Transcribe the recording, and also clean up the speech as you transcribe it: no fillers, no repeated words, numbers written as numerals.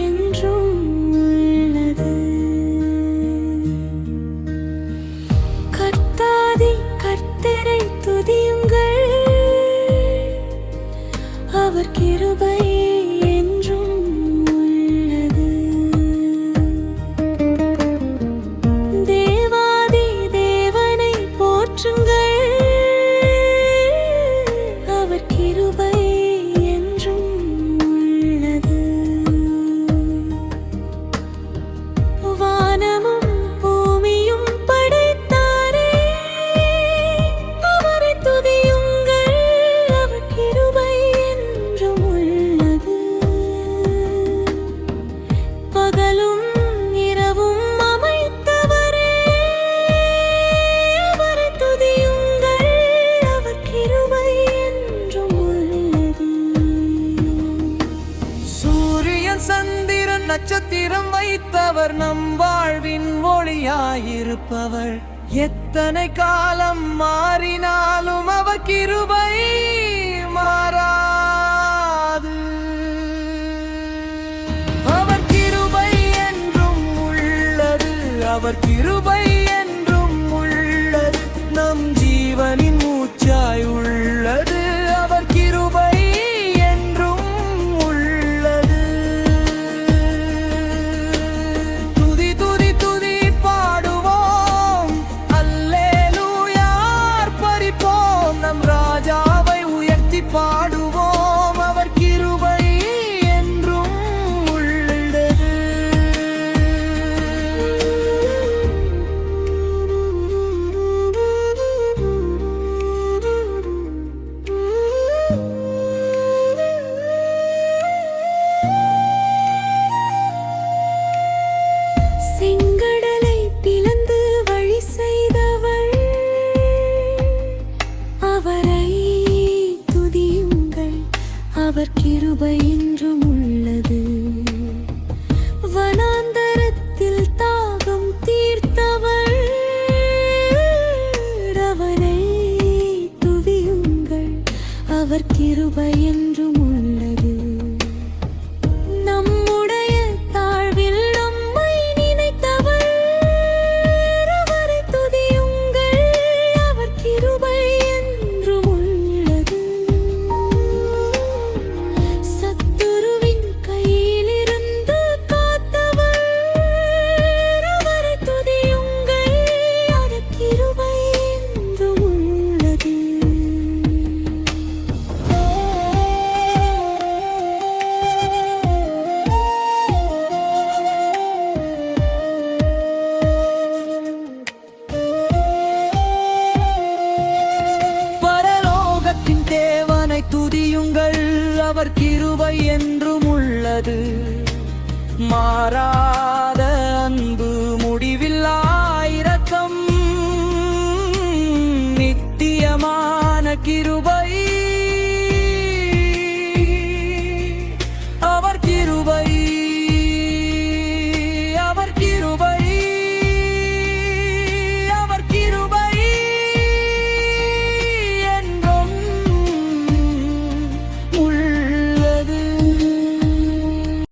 என்றும் உள்ளது. கர்த்தாதி கர்த்தரை துதியுங்கள், அவர் கிருபை என்றும் உள்ளது. தேவாதி தேவனை போற்றுங்கள், அவர் கிருபை என்றும் உள்ளது. வானமும் பூமியும் படைத்தாரே, அவரை துதியுங்கள், அவர் கிருபை என்றும் உள்ளது. பகலும் இரவும் அமைத்தவரே, அவரை துதியுங்கள், அவர் கிருபை என்றும் உள்ளது. சூரியன் சந்திரன் நட்சத்திரம் வைத்தவர், நம் வாழ்வின் ஒளியாயிருப்பவர். எத்தனை காலம் மாறினாலும் அவர் கிருபை மாறாது. அவர் கிருபை என்றும் உள்ளது, அவர் கிருபை என்றும் உள்ளது. நம் ஜீவனின் மூச்சாய் உள்ளது, அவர் கிருபை என்றும் உள்ளது. துதி துதி துதி பாடுவோம், அல்லேலூயா ஆர்ப்பரிப்போம். நம் ராஜாவை உயர்த்தி பாடுவோம், அவர் கிருபை என்றும் உள்ளது. செங்கடலை பிளந்து வழி செய்தவர், அவரை துதியுங்கள், அவர் கிருபை என்றும் உள்ளது. வனாந்தரத்தில் தாகம் தீர்த்தவர், அவரை துதியுங்கள், அவர் கிருபை என்றும் உள்ளது. நம்முடைய தாழ்வில் நம்மை நினைத்தவர், அவரை துதியுங்கள், அவர் கிருபை என்றும் உள்ளது. சத்துருவின் கையிலிருந்து காத்தவர், அவரை துதியுங்கள், அவர் கிருபை என்றும் உள்ளது. பரலோகத்தின் தேவனை துதியுங்கள், அவர் கிருபை என்றும் உள்ளது. மாறா